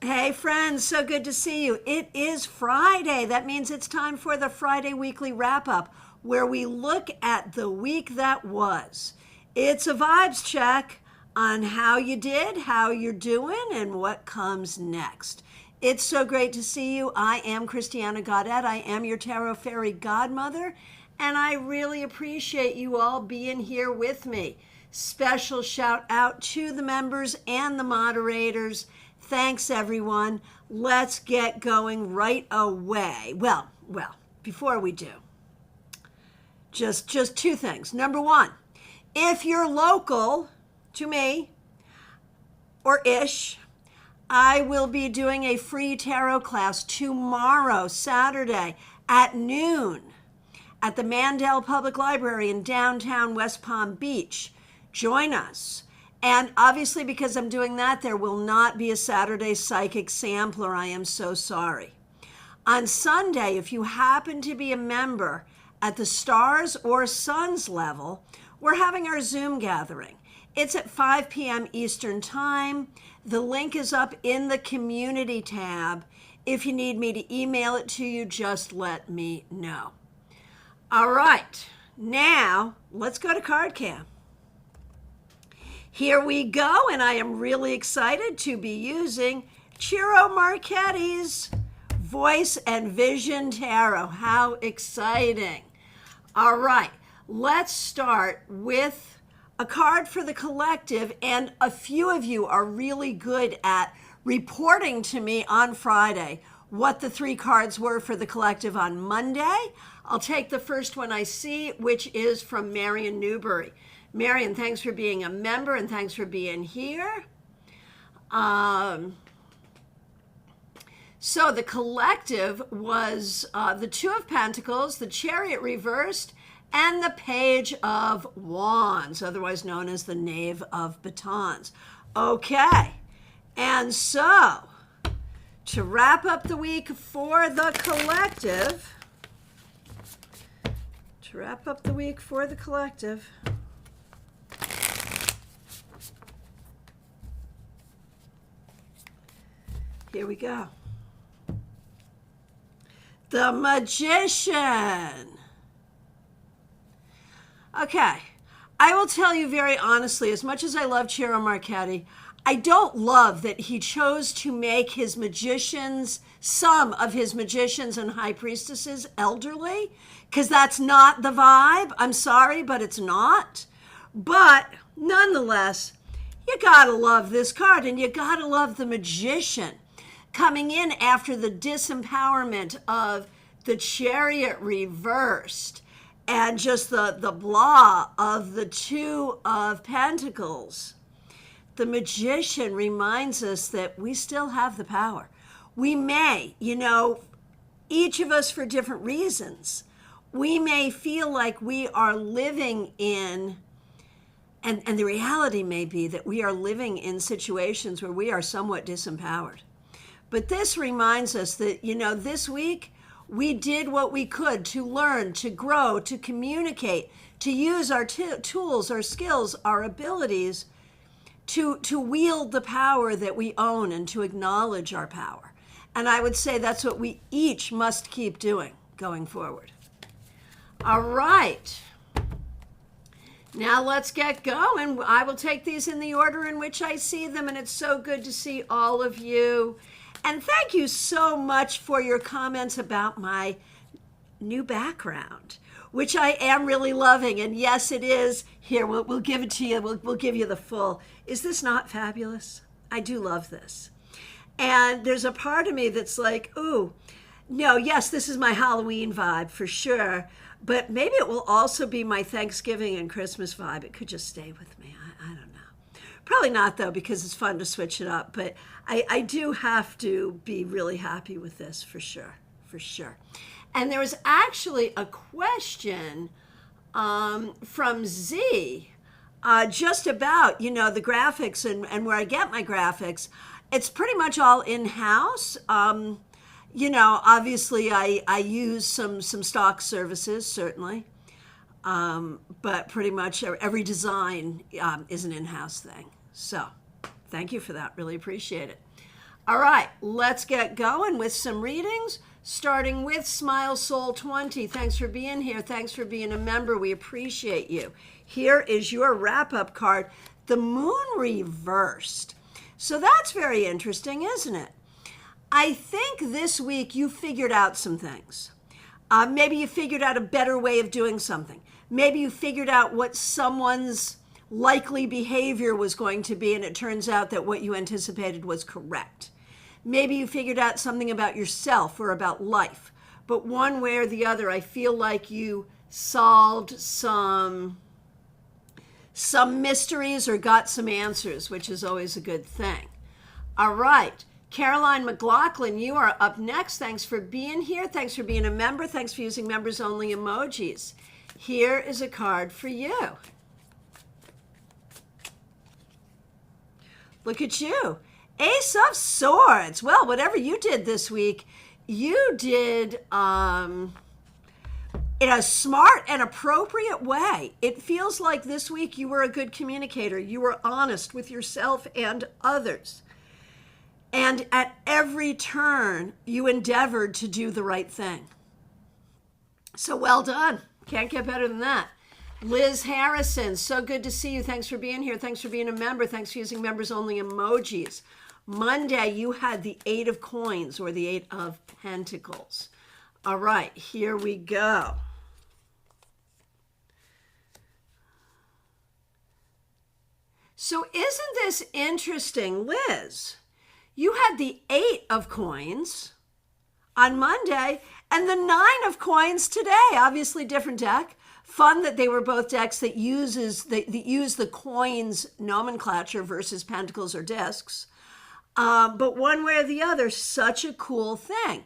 Hey friends, so good to see you. It is Friday. That means it's time for the Friday Weekly Wrap Up, where we look at the week that was. It's a vibes check on how you did, how you're doing, and what comes next. It's so great to see you. I am Christiana Gaudet. I am your Tarot Fairy Godmother, and I really appreciate you all being here with me. Special shout out to the members and the moderators. Thanks, everyone. Let's get going right away. Well, before we do, just two things. Number one, if you're local to me or ish, I will be doing a free tarot class tomorrow, Saturday at noon at the Mandel Public Library in downtown West Palm Beach. Join us. And obviously, because I'm doing that, there will not be a Saturday Psychic Sampler. I am so sorry. On Sunday, if you happen to be a member at the Stars or Suns level, we're having our Zoom gathering. It's at 5 p.m. Eastern Time. The link is up in the community tab. If you need me to email it to you, just let me know. All right, now let's go to CardCam. Here we go, and I am really excited to be using Ciro Marchetti's Voice and Vision Tarot. How exciting. All right, let's start with a card for the collective, and a few of you are really good at reporting to me on Friday what the 3 cards were for the collective on Monday. I'll take the first one I see, which is from Marion Newbury. Marion, thanks for being a member and thanks for being here. So the collective was the Two of Pentacles, the Chariot reversed, and the Page of Wands, otherwise known as the Knave of Batons. Okay, and so to wrap up the week for the collective, here we go. The Magician. Okay, I will tell you very honestly, as much as I love Ciro Marchetti, I don't love that he chose to make his magicians, some of his magicians and high priestesses, elderly, because that's not the vibe. I'm sorry, but it's not. But nonetheless, you gotta love this card, and you gotta love the Magician coming in after the disempowerment of the Chariot reversed and just the blah of the Two of Pentacles. The Magician reminds us that we still have the power. We may, each of us for different reasons, we may feel like we are living in, and the reality may be that we are living in situations where we are somewhat disempowered. But this reminds us that, this week we did what we could to learn, to grow, to communicate, to use our tools, our skills, our abilities to wield the power that we own and to acknowledge our power. And I would say that's what we each must keep doing going forward. All right. Now let's get going. I will take these in the order in which I see them, and it's so good to see all of you. And thank you so much for your comments about my new background, which I am really loving. And yes, it is. Here, we'll give it to you. We'll give you the full. Is this not fabulous? I do love this. And there's a part of me that's like, ooh, no, yes, this is my Halloween vibe for sure. But maybe it will also be my Thanksgiving and Christmas vibe. It could just stay with me. I don't know. Probably not, though, because it's fun to switch it up. But I do have to be really happy with this for sure. And there was actually a question from Z just about, the graphics and where I get my graphics. It's pretty much all in-house. Obviously I use some stock services, certainly. But pretty much every design is an in-house thing. So thank you for that. Really appreciate it. All right, let's get going with some readings, starting with Smile Soul 20. Thanks for being here. Thanks for being a member. We appreciate you. Here is your wrap-up card, the Moon Reversed. So that's very interesting, isn't it? I think this week you figured out some things. Maybe you figured out a better way of doing something. Maybe you figured out what someone's likely behavior was going to be, and it turns out that what you anticipated was correct. Maybe you figured out something about yourself or about life. But one way or the other, I feel like you solved some mysteries or got some answers, which is always a good thing. All right. Caroline McLaughlin, you are up next. Thanks for being here. Thanks for being a member. Thanks for using members only emojis. Here is a card for you. Look at you. Ace of Swords. Well, whatever you did this week, you did in a smart and appropriate way. It feels like this week you were a good communicator. You were honest with yourself and others. And at every turn, you endeavored to do the right thing. So well done. Can't get better than that. Liz Harrison, so good to see you. Thanks for being here. Thanks for being a member. Thanks for using members only emojis. Monday, you had the 8 of Coins or the 8 of Pentacles. All right, here we go. So isn't this interesting, Liz? You had the 8 of Coins on Monday and the 9 of Coins today. Obviously different deck. Fun that they were both decks that use the coins nomenclature versus pentacles or discs. But one way or the other, such a cool thing.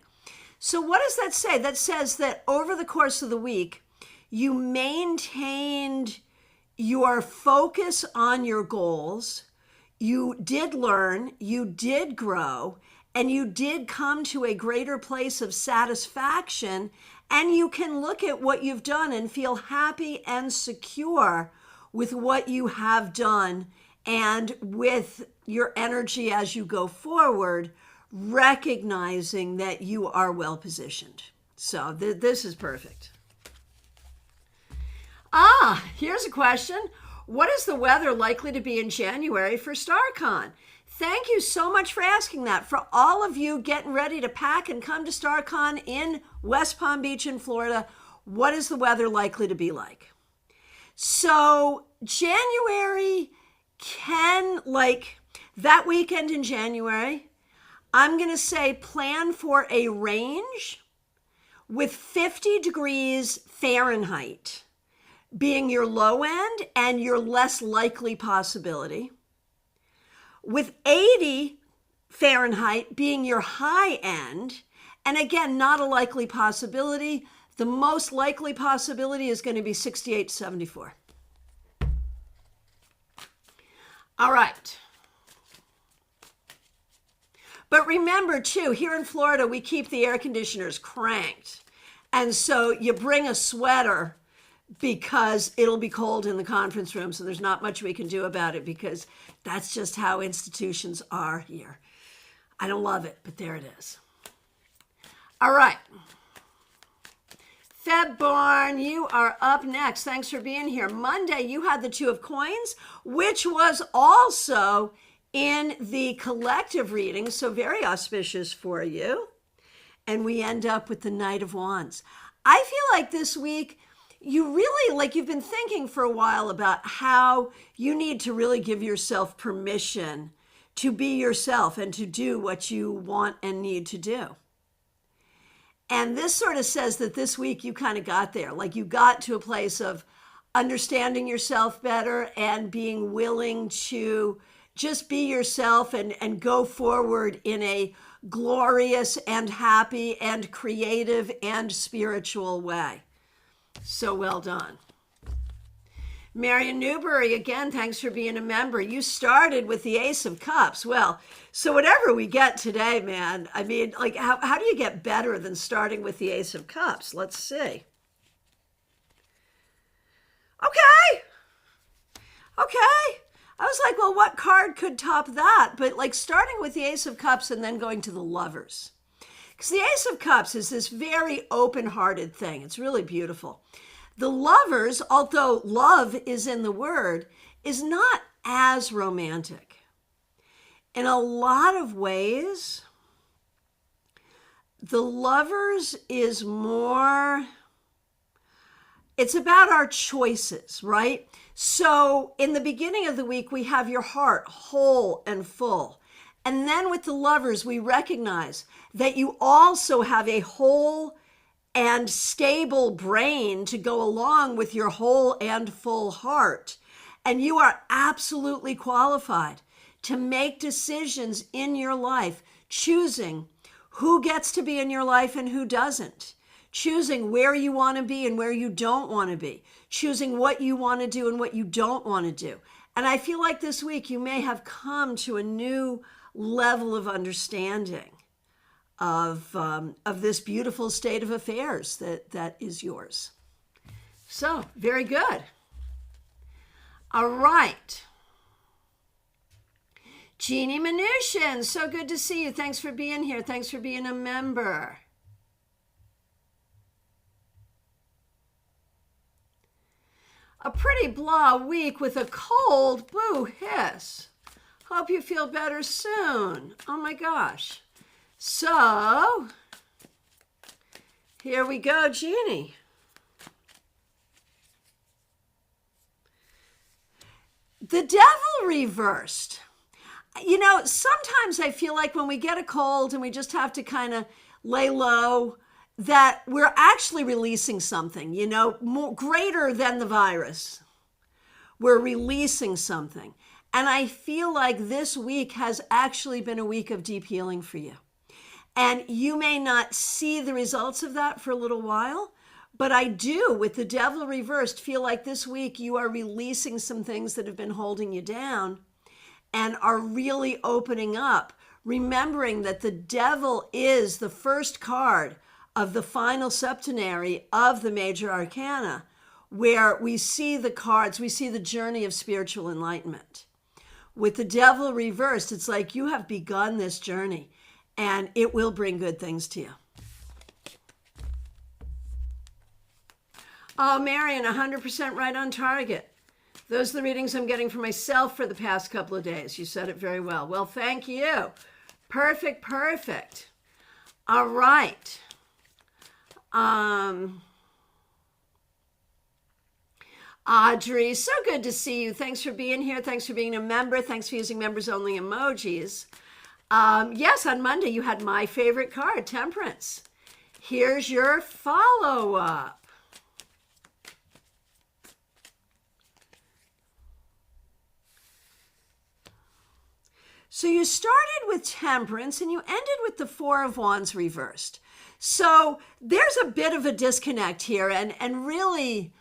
So what does that say? That says that over the course of the week, you maintained your focus on your goals. You did learn, you did grow, and you did come to a greater place of satisfaction, and you can look at what you've done and feel happy and secure with what you have done and with your energy as you go forward, recognizing that you are well positioned. So this is perfect. Here's a question. What is the weather likely to be in January for StaarCon? Thank you so much for asking that. For all of you getting ready to pack and come to StaarCon in West Palm Beach in Florida, what is the weather likely to be like? So January that weekend in January, I'm going to say plan for a range with 50 degrees Fahrenheit being your low end and your less likely possibility, with 80 Fahrenheit being your high end, and again, not a likely possibility. The most likely possibility is going to be 68 to 74. All right. But remember, too, here in Florida, we keep the air conditioners cranked. And so you bring a sweater because it'll be cold in the conference room, so there's not much we can do about it because that's just how institutions are here. I don't love it, but there it is. All right. Febborn, you are up next. Thanks for being here. Monday, you had the 2 of Coins, which was also in the collective reading, so very auspicious for you. And we end up with the Knight of Wands. I feel like this week, you really, you've been thinking for a while about how you need to really give yourself permission to be yourself and to do what you want and need to do. And this sort of says that this week you kind of got there. You got to a place of understanding yourself better and being willing to just be yourself and go forward in a glorious and happy and creative and spiritual way. So well done. Marion Newberry, again, thanks for being a member. You started with the Ace of Cups. Well, so whatever we get today, man, I mean, how do you get better than starting with the Ace of Cups? Let's see. Okay. I was like, well, what card could top that? But like starting with the Ace of Cups and then going to the Lovers. Because the Ace of Cups is this very open-hearted thing. It's really beautiful. The Lovers, although love is in the word, is not as romantic. In a lot of ways, the Lovers is more, it's about our choices, right? So in the beginning of the week, we have your heart whole and full. And then with the Lovers, we recognize that you also have a whole and stable brain to go along with your whole and full heart. And you are absolutely qualified to make decisions in your life, choosing who gets to be in your life and who doesn't, choosing where you want to be and where you don't want to be, choosing what you want to do and what you don't want to do. And I feel like this week you may have come to a new level of understanding of this beautiful state of affairs that is yours. So, very good. All right. Jeannie Mnuchin, so good to see you. Thanks for being here. Thanks for being a member. A pretty blah week with a cold. Boo hiss. Hope you feel better soon. Oh my gosh. So, here we go, Jeannie. The Devil reversed. You know, sometimes I feel like when we get a cold and we just have to kind of lay low, that we're actually releasing something, you know, more greater than the virus. We're releasing something. And I feel like this week has actually been a week of deep healing for you. And you may not see the results of that for a little while, but I do, with the Devil reversed, feel like this week you are releasing some things that have been holding you down and are really opening up, remembering that the Devil is the first card of the final septenary of the major arcana, where we see the cards, we see the journey of spiritual enlightenment. With the Devil reversed, it's like you have begun this journey and it will bring good things to you. Oh, Marion, 100% right on target. Those are the readings I'm getting for myself for the past couple of days. You said it very well. Well, thank you. Perfect, perfect. All right. Audrey, so good to see you. Thanks for being here. Thanks for being a member. Thanks for using members only emojis. Yes, on Monday you had my favorite card, Temperance. Here's your follow-up. So you started with Temperance and you ended with the Four of Wands reversed. So there's a bit of a disconnect here and really,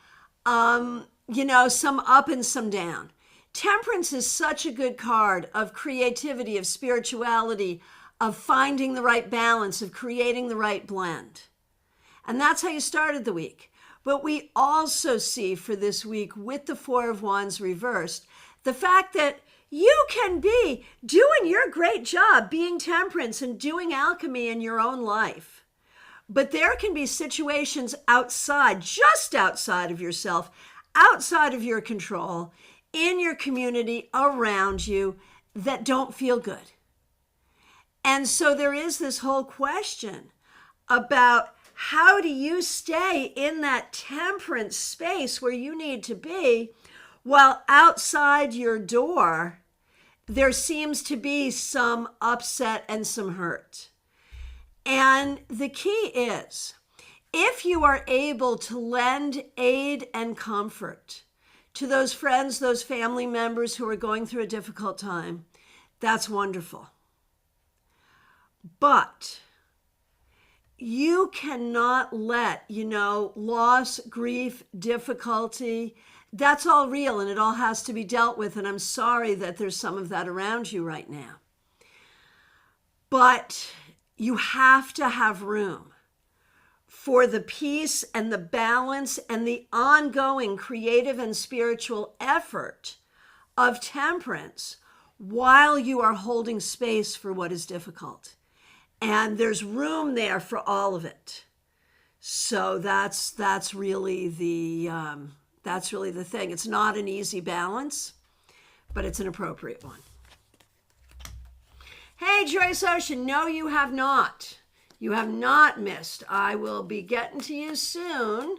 you know, some up and some down. Temperance is such a good card of creativity, of spirituality, of finding the right balance, of creating the right blend. And that's how you started the week. But we also see for this week with the Four of Wands reversed, the fact that you can be doing your great job being Temperance and doing alchemy in your own life. But there can be situations outside, just outside of yourself, outside of your control, in your community, around you, that don't feel good. And so there is this whole question about how do you stay in that temperance space where you need to be while outside your door there seems to be some upset and some hurt. And the key is, if you are able to lend aid and comfort to those friends, those family members who are going through a difficult time, that's wonderful. But you cannot let, loss, grief, difficulty, that's all real and it all has to be dealt with. And I'm sorry that there's some of that around you right now. But you have to have room for the peace and the balance and the ongoing creative and spiritual effort of temperance while you are holding space for what is difficult. And there's room there for all of it. So that's really the thing. It's not an easy balance, but it's an appropriate one. Hey, Joyce Ocean, no, you have not. You have not missed. I will be getting to you soon.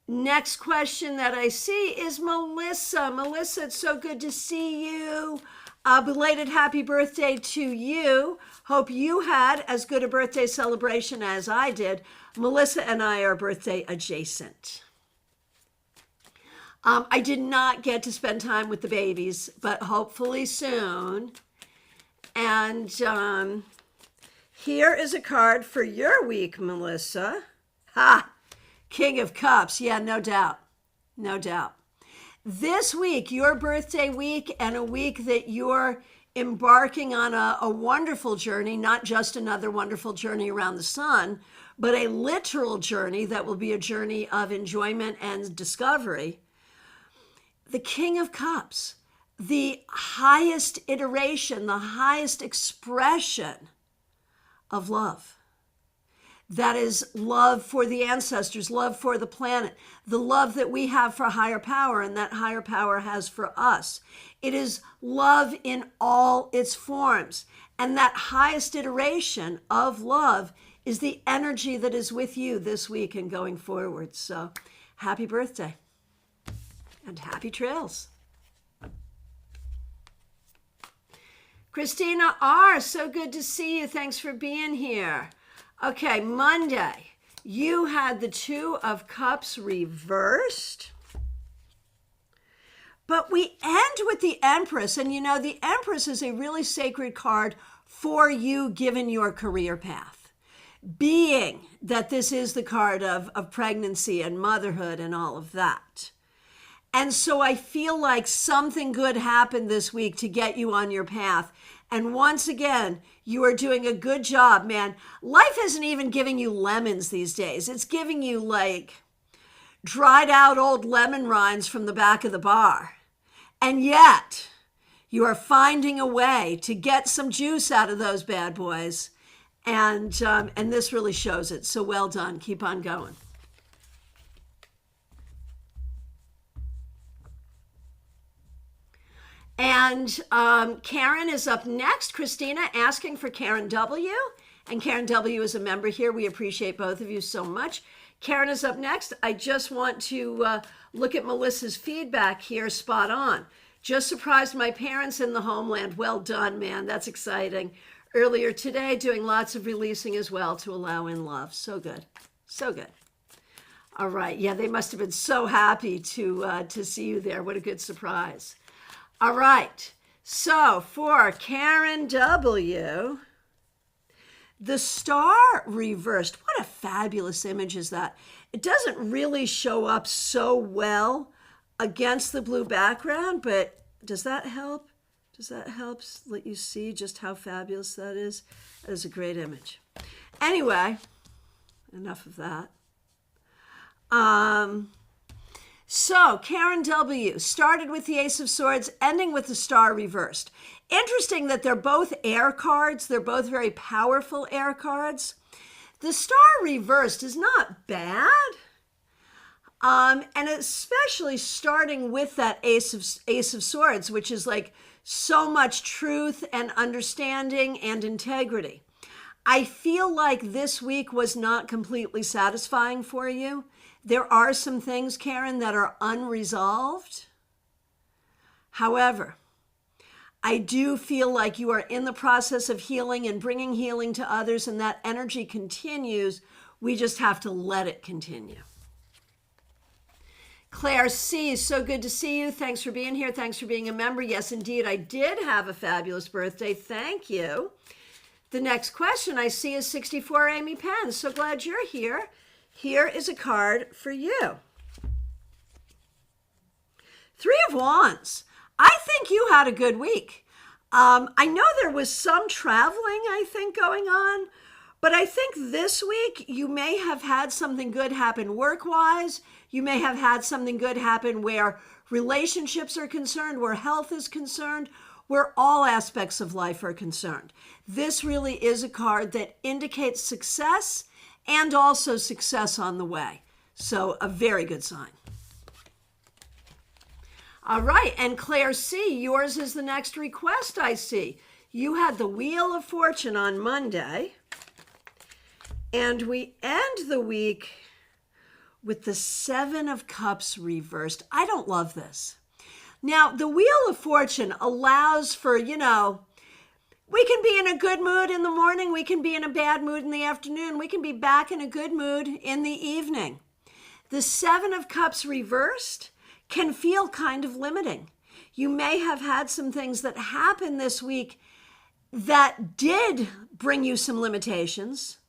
Next question that I see is Melissa. Melissa, it's so good to see you. Belated happy birthday to you. Hope you had as good a birthday celebration as I did. Melissa and I are birthday adjacent. I did not get to spend time with the babies, but hopefully soon. And here is a card for your week, Melissa. Ha! King of Cups. Yeah, no doubt. No doubt. This week, your birthday week, and a week that you're embarking on a wonderful journey, not just another wonderful journey around the sun, but a literal journey that will be a journey of enjoyment and discovery. The King of Cups, the highest iteration, the highest expression of love. That is love for the ancestors, love for the planet, the love that we have for higher power and that higher power has for us. It is love in all its forms. And that highest iteration of love is the energy that is with you this week and going forward. So happy birthday and happy trails. Christina R., so good to see you. Thanks for being here. Okay, Monday, you had the Two of Cups reversed. But we end with the Empress. And you know, the Empress is a really sacred card for you given your career path. Being that this is the card of pregnancy and motherhood and all of that. And so I feel like something good happened this week to get you on your path. And once again, you are doing a good job, man. Life isn't even giving you lemons these days. It's giving you like dried out old lemon rinds from the back of the bar. And yet, you are finding a way to get some juice out of those bad boys. And this really shows it. So well done. Keep on going. And Karen is up next. Christina asking for Karen W. And Karen W is a member here. We appreciate both of you so much. Karen is up next. I just want to look at Melissa's feedback here. Spot on. Just surprised my parents in the homeland. Well done, man. That's exciting. Earlier today, doing lots of releasing as well to allow in love. So good. So good. All right. Yeah, they must have been so happy to see you there. What a good surprise. All right, so for Karen W., the star reversed. What a fabulous image is that. It doesn't really show up so well against the blue background, but does that help? Does that help let you see just how fabulous that is? That is a great image. Anyway, enough of that. So, Karen W. started with the Ace of Swords, ending with the Star reversed. Interesting that they're both air cards. They're both very powerful air cards. The Star reversed is not bad. And especially starting with that Ace of Swords, which is like so much truth and understanding and integrity. I feel like this week was not completely satisfying for you. There are some things, Karen, that are unresolved. However, I do feel like you are in the process of healing and bringing healing to others, and that energy continues. We just have to let it continue. Claire C., so good to see you. Thanks for being here. Thanks for being a member. Yes, indeed, I did have a fabulous birthday. Thank you. The next question I see is 64 Amy Penn. So glad you're here. Here is a card for you. Three of Wands. I think you had a good week. I know there was some traveling, I think, going on, but I think this week you may have had something good happen work-wise. You may have had something good happen where relationships are concerned, where health is concerned, where all aspects of life are concerned. This really is a card that indicates success and also success on the way. So a very good sign. All right, and Claire C., yours is the next request I see. You had the Wheel of Fortune on Monday, and we end the week with the Seven of Cups reversed. I don't love this. Now, the Wheel of Fortune allows for, we can be in a good mood in the morning, we can be in a bad mood in the afternoon, we can be back in a good mood in the evening. The Seven of Cups reversed can feel kind of limiting. You may have had some things that happened this week that did bring you some limitations,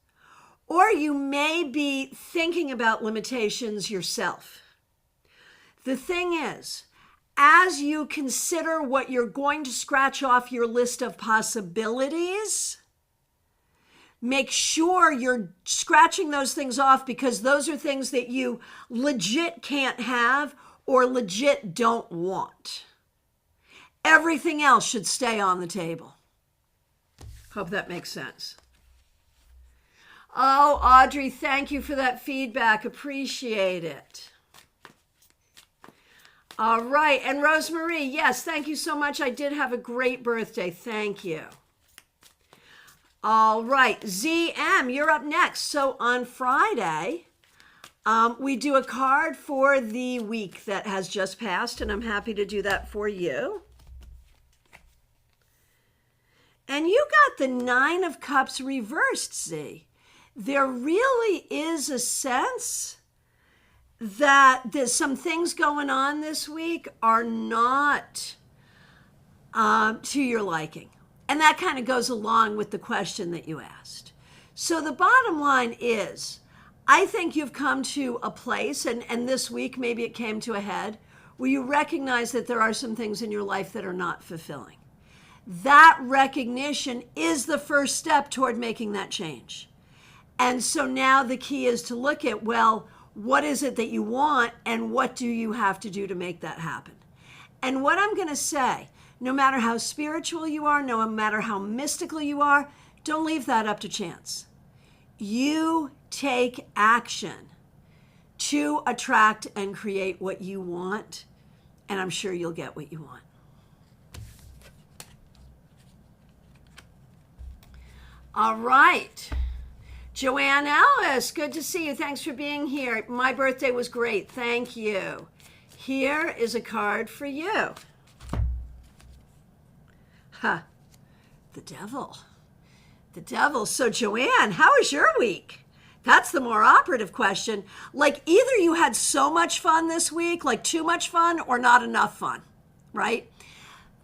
or you may be thinking about limitations yourself. The thing is, as you consider what you're going to scratch off your list of possibilities, make sure you're scratching those things off, because those are things that you legit can't have or legit don't want. Everything else should stay on the table. Hope that makes sense. Oh, Audrey, thank you for that feedback. Appreciate it. All right, and Rosemarie, yes, thank you so much. I did have a great birthday. Thank you. All right, ZM, you're up next. So on Friday, we do a card for the week that has just passed, and I'm happy to do that for you. And you got the Nine of Cups reversed, Z. There really is a sense that there's some things going on this week are not to your liking. And that kind of goes along with the question that you asked. So the bottom line is, I think you've come to a place, and this week maybe it came to a head, where you recognize that there are some things in your life that are not fulfilling. That recognition is the first step toward making that change. And so now the key is to look at, well, what is it that you want, and what do you have to do to make that happen? And what I'm going to say, no matter how spiritual you are, no matter how mystical you are, don't leave that up to chance. You take action to attract and create what you want, and I'm sure you'll get what you want. All right. Joanne Ellis, good to see you. Thanks for being here. My birthday was great. Thank you. Here is a card for you. The devil. The devil. So Joanne, how was your week? That's the more operative question. Like, either you had so much fun this week, like too much fun, or not enough fun, right?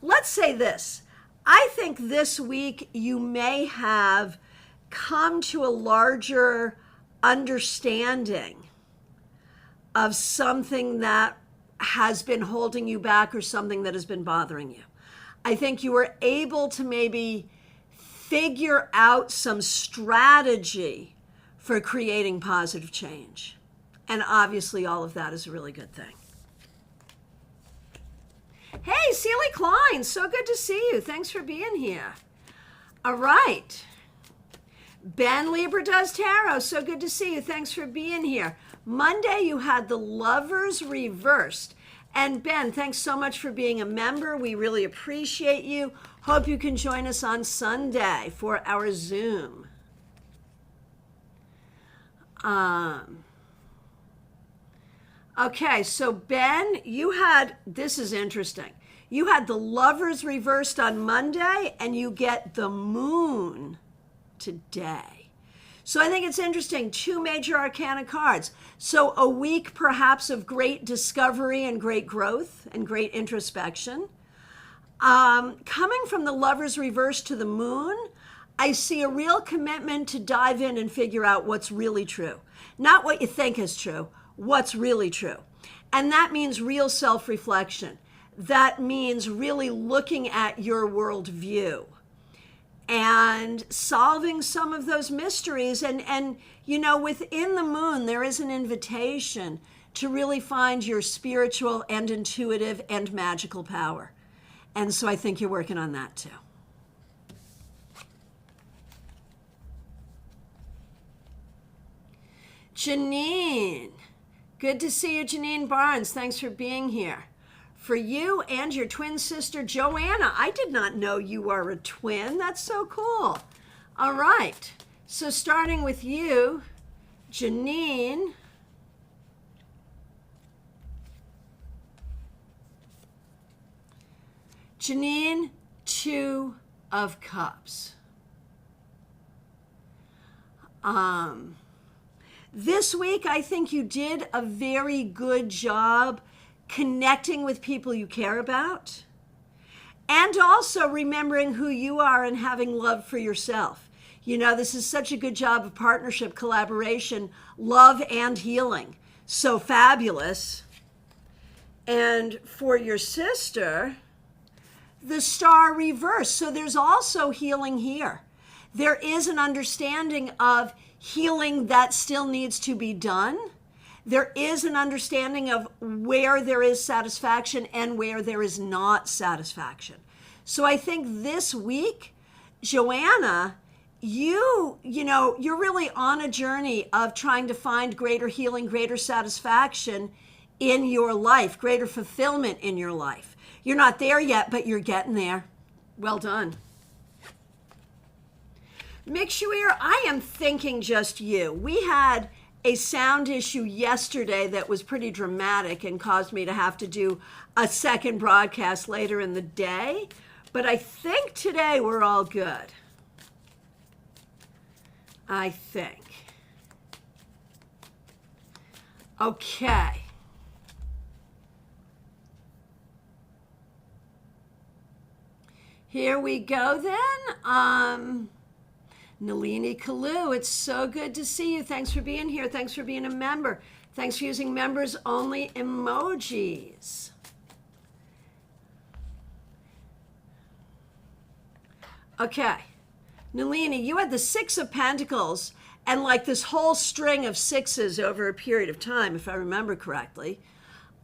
Let's say this. I think this week you may have come to a larger understanding of something that has been holding you back or something that has been bothering you. I think you were able to maybe figure out some strategy for creating positive change. And obviously all of that is a really good thing. Hey, Celie Klein, so good to see you. Thanks for being here. All right. Ben Lieber does tarot. So good to see you. Thanks for being here. Monday, you had the Lovers reversed. And Ben, thanks so much for being a member. We really appreciate you. Hope you can join us on Sunday for our Zoom. Okay, so Ben, you had, this is interesting. You had the Lovers reversed on Monday, and you get the Moon today. So I think it's interesting, two major arcana cards. So a week perhaps of great discovery and great growth and great introspection. Coming from the Lovers reversed to the Moon, I see a real commitment to dive in and figure out what's really true. Not what you think is true, what's really true. And that means real self-reflection. That means really looking at your worldview and solving some of those mysteries. And you know, within the Moon, there is an invitation to really find your spiritual and intuitive and magical power. And so I think you're working on that too. Janine. Good to see you, Janine Barnes. Thanks for being here. For you and your twin sister, Joanna. I did not know you are a twin. That's so cool. All right. So starting with you, Janine. Janine, 2 of Cups. This week, I think you did a very good job connecting with people you care about, and also remembering who you are and having love for yourself. You know, this is such a good job of partnership, collaboration, love, and healing. So fabulous. And for your sister, the Star reverse. So there's also healing here. There is an understanding of healing that still needs to be done. There is an understanding of where there is satisfaction and where there is not satisfaction. So I think this week, Joanna, you're really on a journey of trying to find greater healing, greater satisfaction in your life, greater fulfillment in your life. You're not there yet, but you're getting there. Well done. Mixuir, I am thinking just you. We had a sound issue yesterday that was pretty dramatic and caused me to have to do a second broadcast later in the day. But I think today we're all good. I think. Okay. Here we go then. Nalini Kalu, it's so good to see you. Thanks for being here. Thanks for being a member. Thanks for using members only emojis. Okay. Nalini, you had the 6 of Pentacles and like this whole string of 6s over a period of time, if I remember correctly.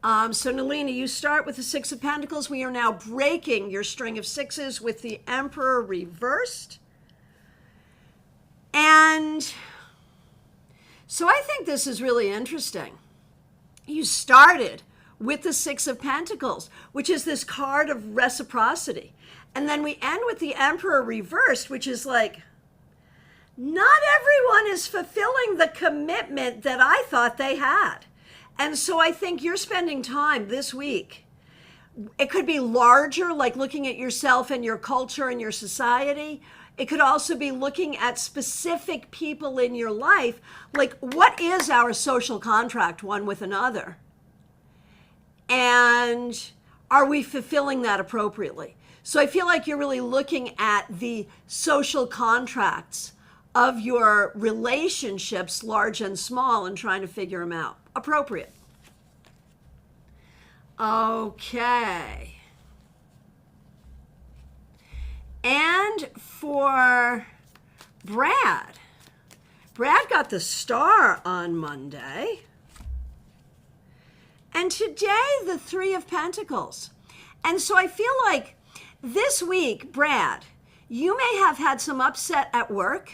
So Nalini, you start with the 6 of Pentacles. We are now breaking your string of 6s with the Emperor reversed. And so I think this is really interesting. You started with the 6 of Pentacles, which is this card of reciprocity. And then we end with the Emperor reversed, which is like, not everyone is fulfilling the commitment that I thought they had. And so I think you're spending time this week. It could be larger, like looking at yourself and your culture and your society. It could also be looking at specific people in your life, like what is our social contract one with another? And are we fulfilling that appropriately? So I feel like you're really looking at the social contracts of your relationships, large and small, and trying to figure them out. Appropriate. Okay. And for Brad got the Star on Monday. And today, the 3 of Pentacles. And so I feel like this week, Brad, you may have had some upset at work.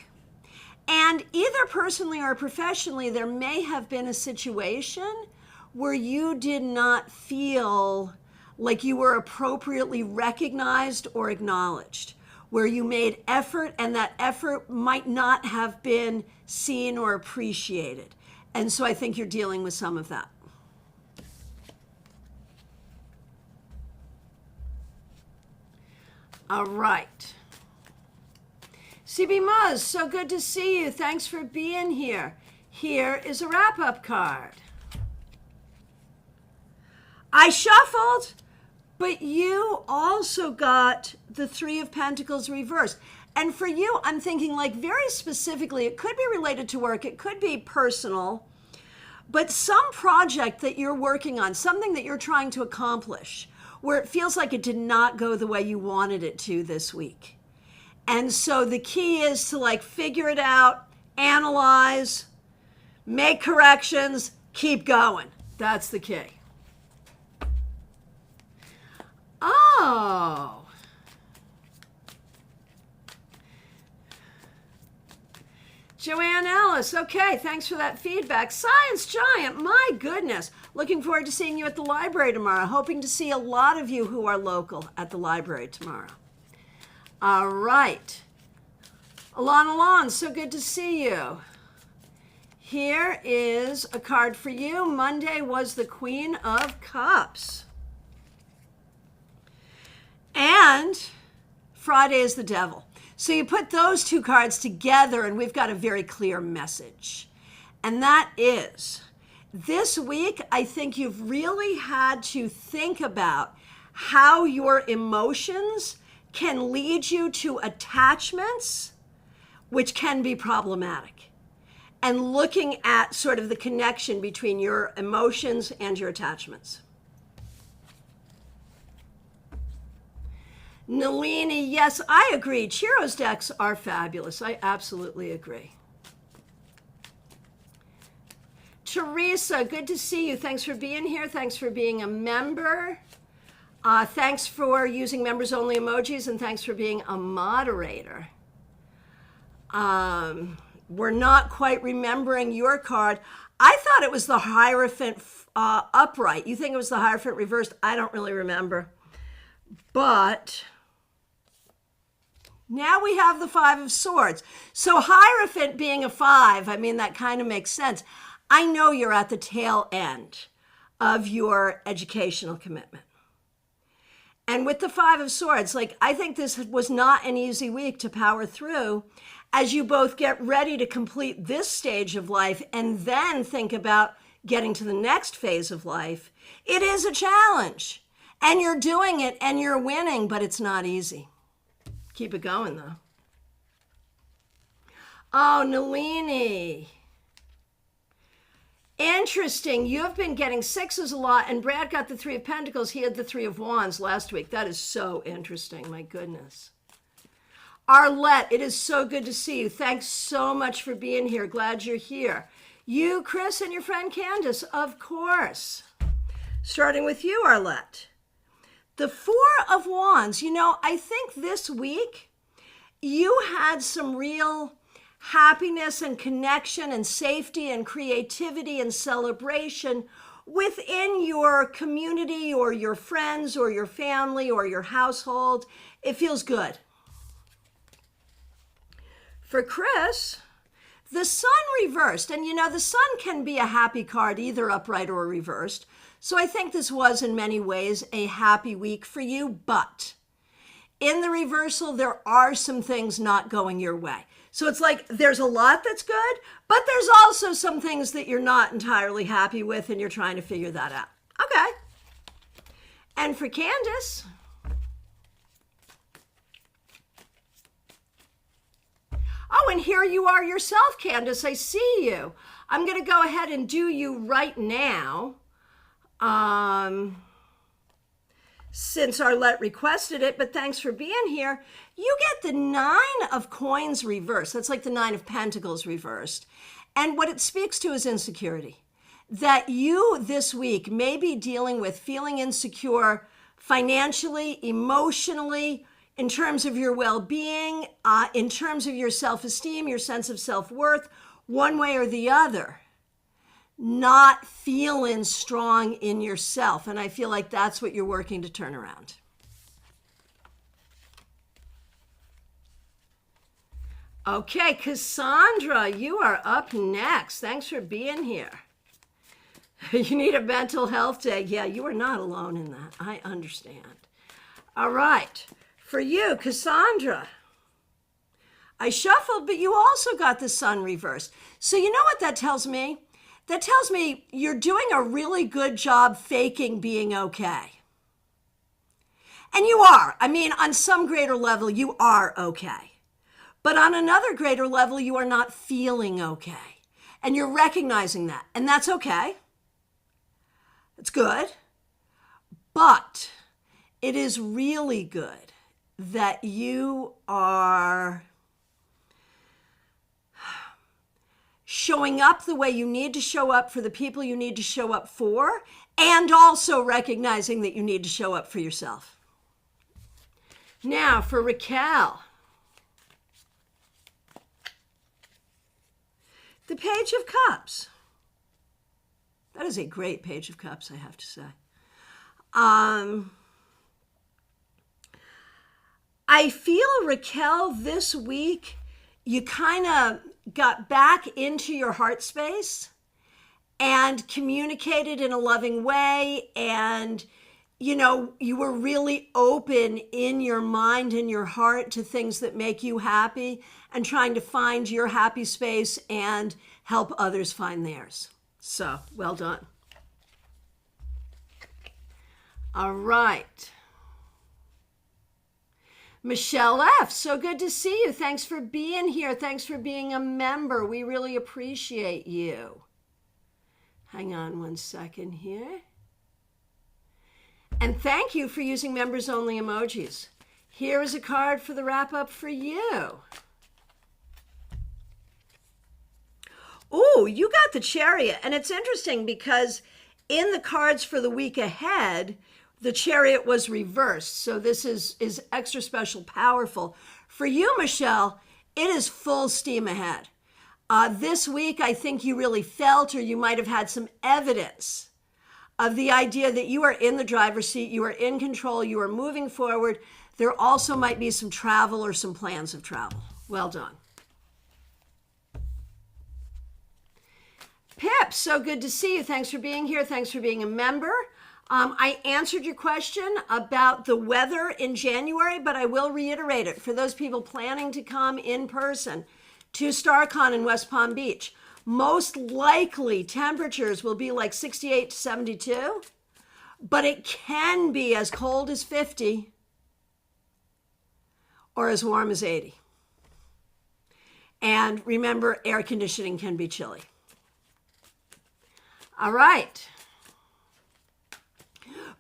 And either personally or professionally, there may have been a situation where you did not feel like you were appropriately recognized or acknowledged, where you made effort and that effort might not have been seen or appreciated. And so I think you're dealing with some of that. All right. CB Muzz, so good to see you. Thanks for being here. Here is a wrap-up card. I shuffled, but you also got the 3 of Pentacles reversed. And for you, I'm thinking like very specifically, it could be related to work, it could be personal, but some project that you're working on, something that you're trying to accomplish, where it feels like it did not go the way you wanted it to this week. And so the key is to like figure it out, analyze, make corrections, keep going. That's the key. Oh. Joanne Ellis, okay, thanks for that feedback. Science Giant, my goodness. Looking forward to seeing you at the library tomorrow. Hoping to see a lot of you who are local at the library tomorrow. All right. Alon, so good to see you. Here is a card for you. Monday was the Queen of Cups. And Friday is the Devil. So you put those two cards together and we've got a very clear message. And that is, this week, I think you've really had to think about how your emotions can lead you to attachments, which can be problematic. And looking at sort of the connection between your emotions and your attachments. Nalini, yes, I agree. Chiro's decks are fabulous. I absolutely agree. Teresa, good to see you. Thanks for being here. Thanks for being a member. Thanks for using members only emojis, and thanks for being a moderator. We're not quite remembering your card. I thought it was the Hierophant upright. You think it was the Hierophant reversed? I don't really remember. But now we have the Five of Swords. So Hierophant being a 5, I mean, that kind of makes sense. I know you're at the tail end of your educational commitment. And with the Five of Swords, like, I think this was not an easy week to power through as you both get ready to complete this stage of life and then think about getting to the next phase of life. It is a challenge. And you're doing it and you're winning, but it's not easy. Keep it going, though. Oh, Nalini. Interesting. You've been getting 6s a lot, and Brad got the 3 of Pentacles. He had the 3 of Wands last week. That is so interesting. My goodness. Arlette, it is so good to see you. Thanks so much for being here. Glad you're here. You, Chris, and your friend Candace, of course. Starting with you, Arlette. The 4 of Wands, you know, I think this week you had some real happiness and connection and safety and creativity and celebration within your community or your friends or your family or your household. It feels good. For Chris, the Sun reversed, and you know, the Sun can be a happy card, either upright or reversed. So I think this was in many ways a happy week for you, but in the reversal, there are some things not going your way. So it's like there's a lot that's good, but there's also some things that you're not entirely happy with and you're trying to figure that out. Okay. And for Candace, oh, and here you are yourself, Candace. I see you. I'm going to go ahead and do you right now. Since Arlette requested it, but thanks for being here. You get the 9 of Coins reversed. That's like the 9 of Pentacles reversed. And what it speaks to is insecurity. That you this week may be dealing with feeling insecure financially, emotionally, in terms of your well-being, in terms of your self-esteem, your sense of self-worth, one way or the other. Not feeling strong in yourself. And I feel like that's what you're working to turn around. Okay, Cassandra, you are up next. Thanks for being here. You need a mental health day. Yeah, you are not alone in that. I understand. All right. For you, Cassandra, I shuffled, but you also got the Sun reversed. So you know what that tells me? That tells me you're doing a really good job faking being okay. And you are. I mean, on some greater level, you are okay. But on another greater level, you are not feeling okay. And you're recognizing that. And that's okay. It's good. But it is really good that you are showing up the way you need to show up for the people you need to show up for, and also recognizing that you need to show up for yourself. Now for Raquel. The Page of Cups. That is a great Page of Cups, I have to say. I feel, Raquel, this week, you kind of got back into your heart space and communicated in a loving way. And, you know, you were really open in your mind and your heart to things that make you happy and trying to find your happy space and help others find theirs. So, well done. All right. Michelle F., so good to see you. Thanks for being here. Thanks for being a member. We really appreciate you. Hang on one second here. And thank you for using members-only emojis. Here is a card for the wrap-up for you. Ooh, you got the Chariot. And it's interesting because in the cards for the week ahead, the Chariot was reversed. So this is extra special, powerful. For you, Michelle, it is full steam ahead. This week, I think you really felt, or you might have had some evidence of the idea that you are in the driver's seat, you are in control, you are moving forward. There also might be some travel or some plans of travel. Well done. Pip, so good to see you. Thanks for being here. Thanks for being a member. I answered your question about the weather in January, but I will reiterate it. For those people planning to come in person to StaarCon in West Palm Beach, most likely temperatures will be like 68 to 72, but it can be as cold as 50 or as warm as 80. And remember, air conditioning can be chilly. All right.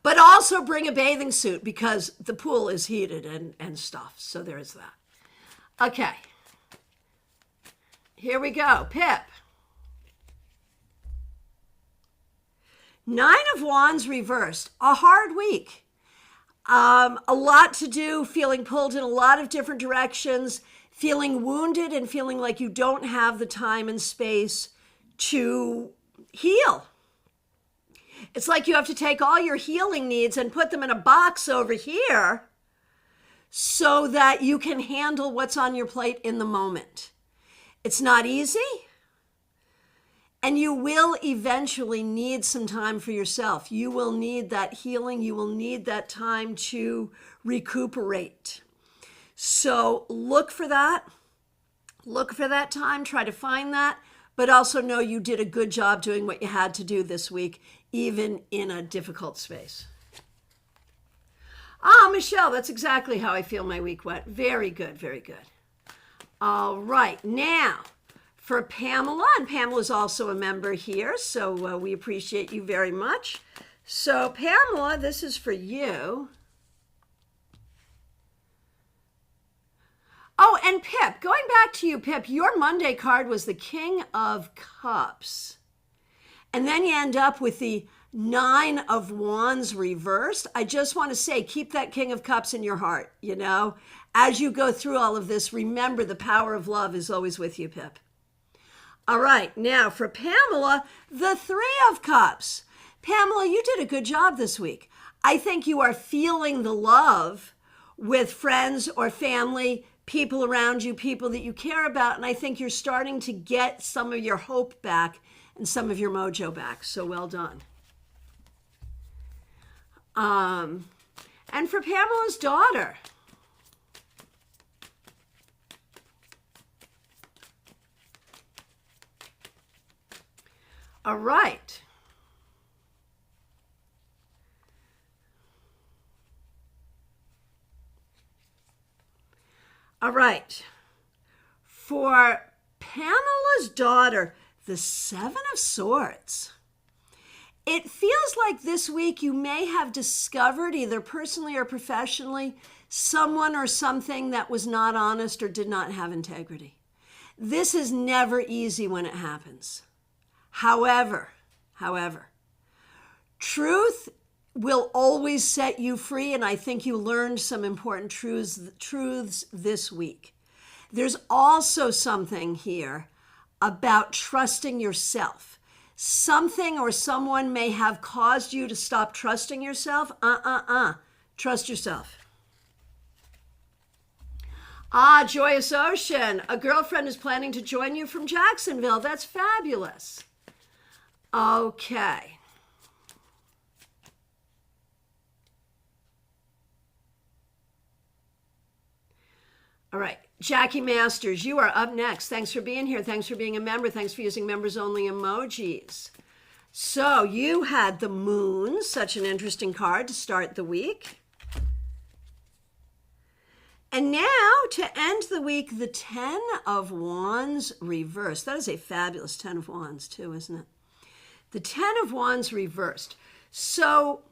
But also bring a bathing suit because the pool is heated and stuff. So there is that. Okay. Here we go. Pip. 9 of Wands reversed. A hard week. A lot to do, feeling pulled in a lot of different directions, feeling wounded and feeling like you don't have the time and space to heal. It's like you have to take all your healing needs and put them in a box over here so that you can handle what's on your plate in the moment. It's not easy, and you will eventually need some time for yourself. You will need that healing. You will need that time to recuperate. So look for that. Look for that time. Try to find that, but also know you did a good job doing what you had to do this week, even in a difficult space. Michelle, that's exactly how I feel my week went. Very good, very good. All right, now for Pamela, and Pamela's also a member here, so we appreciate you very much. So Pamela, this is for you. Oh, and Pip, going back to you, Pip, your Monday card was the King of Cups. And then you end up with the 9 of Wands reversed. I just want to say, keep that King of Cups in your heart, you know. As you go through all of this, remember the power of love is always with you, Pip. All right, now for Pamela, the 3 of Cups. Pamela, you did a good job this week. I think you are feeling the love with friends or family, people around you, people that you care about, and I think you're starting to get some of your hope back and some of your mojo back. So well done. And for Pamela's daughter. All right. All right. For Pamela's daughter, the 7 of Swords. It feels like this week you may have discovered, either personally or professionally, someone or something that was not honest or did not have integrity. This is never easy when it happens. However, truth will always set you free, and I think you learned some important truths this week. There's also something here about trusting yourself. Something or someone may have caused you to stop trusting yourself. Trust yourself. Joyous Ocean. A girlfriend is planning to join you from Jacksonville. That's fabulous. Okay. All right. Jackie Masters, you are up next. Thanks for being here. Thanks for being a member. Thanks for using members-only emojis. So you had the Moon, such an interesting card to start the week. And now, to end the week, the 10 of Wands reversed. That is a fabulous 10 of Wands, too, isn't it? The 10 of Wands reversed. So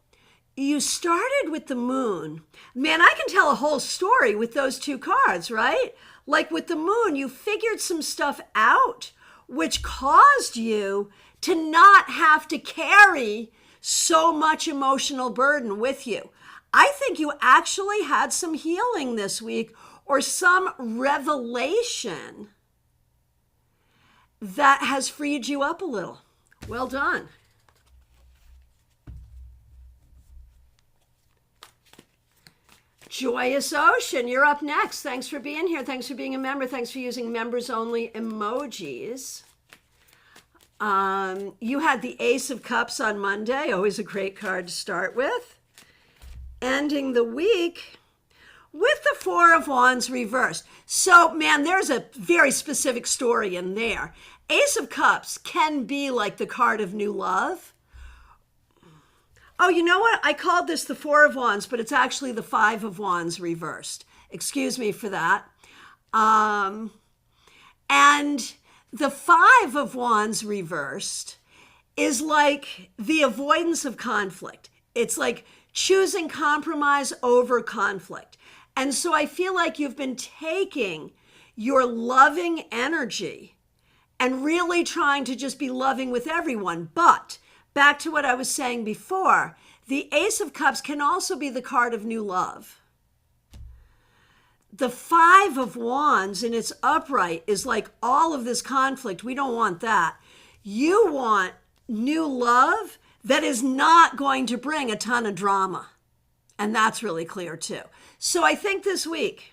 you started with the Moon. Man, I can tell a whole story with those two cards, right? Like with the Moon, you figured some stuff out, which caused you to not have to carry so much emotional burden with you. I think you actually had some healing this week, or some revelation that has freed you up a little. Well done. Joyous Ocean, you're up next. Thanks for being here. Thanks for being a member. Thanks for using members-only emojis. You had the Ace of Cups on Monday. Always a great card to start with. Ending the week with the Four of Wands reversed. So, man, there's a very specific story in there. Ace of Cups can be like the card of new love. Oh, you know what? I called this the Four of Wands, but it's actually the Five of Wands reversed. Excuse me for that. And the Five of Wands reversed is like the avoidance of conflict. It's like choosing compromise over conflict. And so I feel like you've been taking your loving energy and really trying to just be loving with everyone. But back to what I was saying before, the Ace of Cups can also be the card of new love. The Five of Wands in its upright is like all of this conflict. We don't want that. You want new love that is not going to bring a ton of drama. And that's really clear too. So I think this week,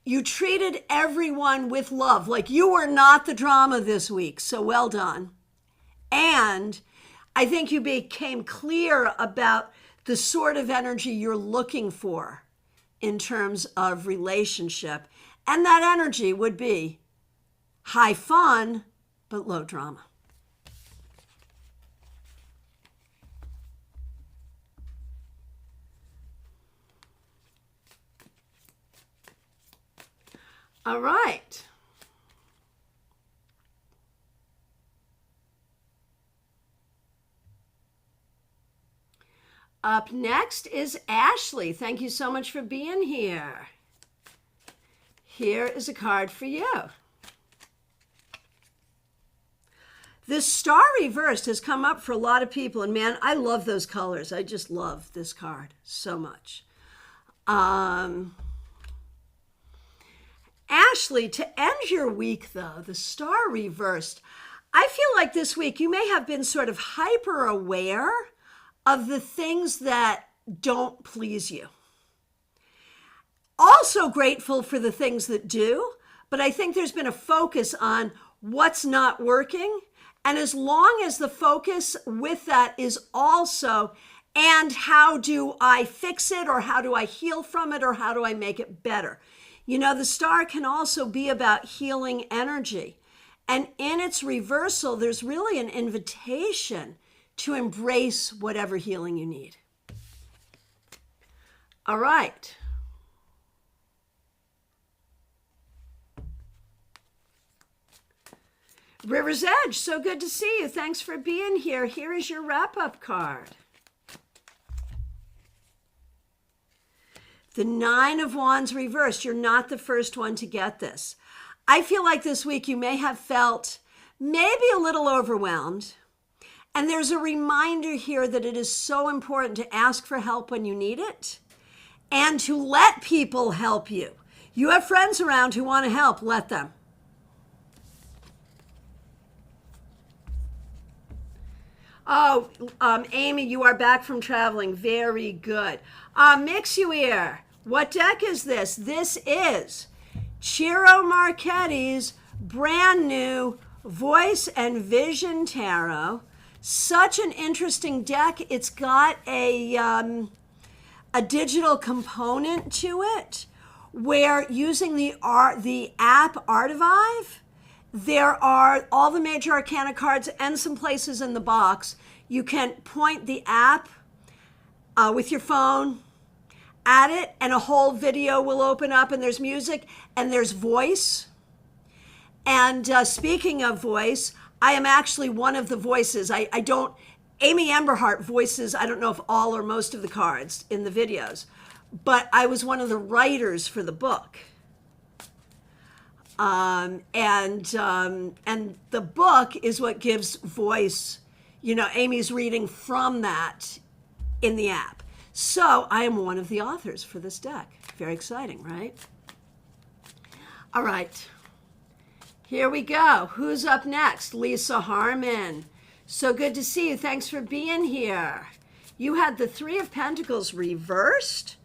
you treated everyone with love. Like you were not the drama this week. So well done. And I think you became clear about the sort of energy you're looking for in terms of relationship. And that energy would be high fun, but low drama. All right. Up next is Ashley. Thank you so much for being here. Here is a card for you. This Star reversed has come up for a lot of people, and man, I love those colors. I just love this card so much. Ashley, to end your week, though, the Star reversed. I feel like this week you may have been sort of hyper aware of the things that don't please you. Also grateful for the things that do, but I think there's been a focus on what's not working. And as long as the focus with that is also, and how do I fix it, or how do I heal from it, or how do I make it better? You know, the Star can also be about healing energy. And in its reversal, there's really an invitation to embrace whatever healing you need. All right. River's Edge, so good to see you. Thanks for being here. Here is your wrap-up card. The Nine of Wands reversed. You're not the first one to get this. I feel like this week you may have felt maybe a little overwhelmed. And there's a reminder here that it is so important to ask for help when you need it and to let people help you. You have friends around who want to help, let them. Oh, Amy, you are back from traveling. Very good. Mixuir, what deck is this? This is Ciro Marchetti's brand new Voice and Vision Tarot. Such an interesting deck. It's got a digital component to it where using the app Artivive, there are all the major arcana cards and some places in the box. You can point the app with your phone at it and a whole video will open up and there's music and there's voice. And speaking of voice, I am actually one of the voices. Amy Emberhart voices, I don't know if all or most of the cards in the videos, but I was one of the writers for the book. And the book is what gives voice. Amy's reading from that in the app. So I am one of the authors for this deck. Very exciting, right? All right. Here we go. Who's up next? Lisa Harmon. So good to see you. Thanks for being here. You had the Three of Pentacles reversed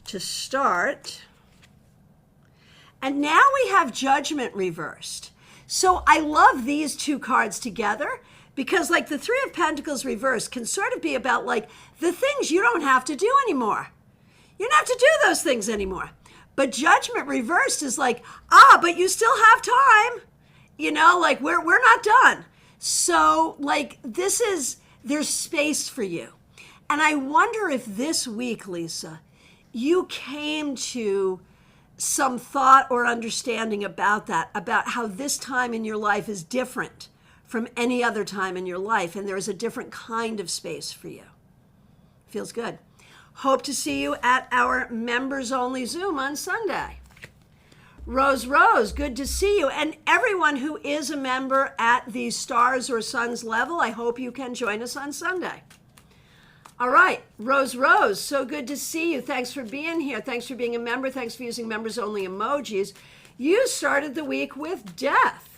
to start. And now we have Judgment reversed. So I love these two cards together because like the Three of Pentacles reversed can sort of be about like the things you don't have to do anymore. You don't have to do those things anymore. But Judgment reversed is like, but you still have time. Like we're not done. So like there's space for you. And I wonder if this week, Lisa, you came to some thought or understanding about that, about how this time in your life is different from any other time in your life. And there's a different kind of space for you. Feels good. Hope to see you at our members only Zoom on Sunday. Rose, good to see you. And everyone who is a member at the Stars or Suns level, I hope you can join us on Sunday. All right, Rose, so good to see you. Thanks for being here. Thanks for being a member. Thanks for using members only emojis. You started the week with Death.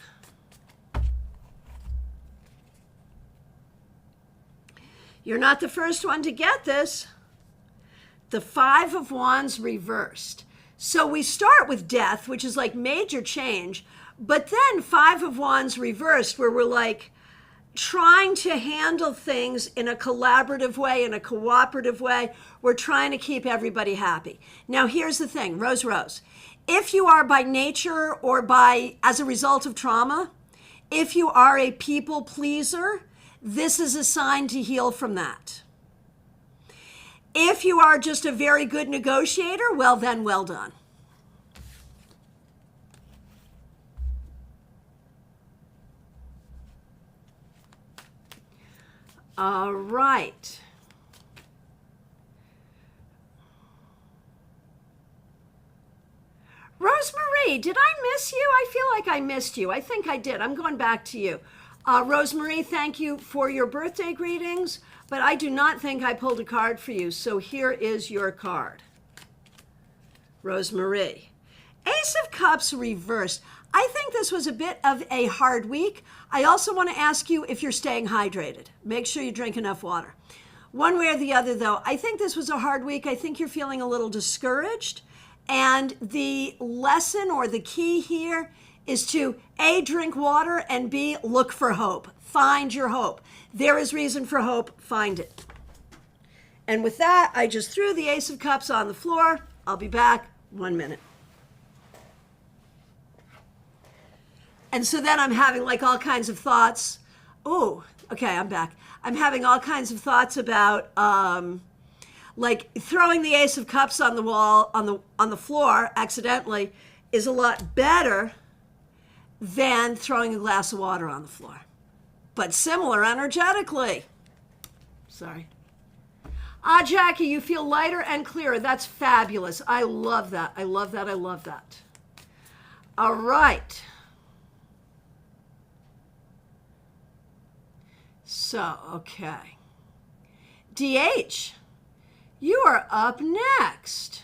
You're not the first one to get this. The Five of Wands reversed. So we start with Death, which is like major change, but then Five of Wands reversed, where we're like trying to handle things in a collaborative way, in a cooperative way. We're trying to keep everybody happy. Now, here's the thing, Rose. If you are by nature or as a result of trauma, if you are a people pleaser, this is a sign to heal from that. If you are just a very good negotiator, well then, well done. All right. Rosemarie, did I miss you? I feel like I missed you. I think I did. I'm going back to you. Rosemarie, thank you for your birthday greetings, but I do not think I pulled a card for you, so here is your card. Rosemarie. Ace of Cups reversed. I think this was a bit of a hard week. I also want to ask you if you're staying hydrated. Make sure you drink enough water. One way or the other, though, I think this was a hard week. I think you're feeling a little discouraged. And the lesson or the key here is to A, drink water, and B, look for hope. Find your hope. There is reason for hope. Find it. And with that, I just threw the Ace of Cups on the floor. I'll be back 1 minute. And so then I'm having like all kinds of thoughts. Oh, okay, I'm back. I'm having all kinds of thoughts about like throwing the Ace of Cups on the wall, on the floor accidentally is a lot better than throwing a glass of water on the floor. But similar energetically. Sorry. Jackie, you feel lighter and clearer. That's fabulous. I love that. I love that. I love that. All right. So, okay. DH, you are up next.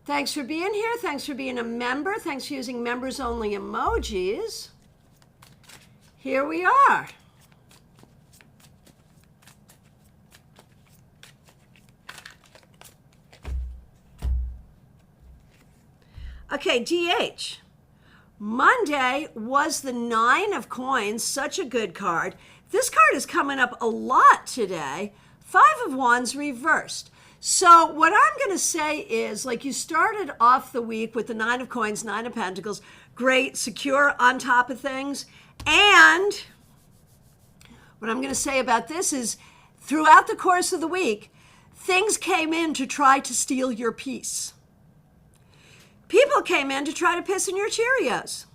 Thanks for being here. Thanks for being a member. Thanks for using members only emojis. Here we are. Okay, DH. Monday was the 9 of coins, such a good card. This card is coming up a lot today. 5 of wands reversed. So what I'm going to say is, like, you started off the week with the 9 of coins, 9 of pentacles, great, secure, on top of things. And what I'm going to say about this is, throughout the course of the week, things came in to try to steal your peace. People came in to try to piss in your Cheerios.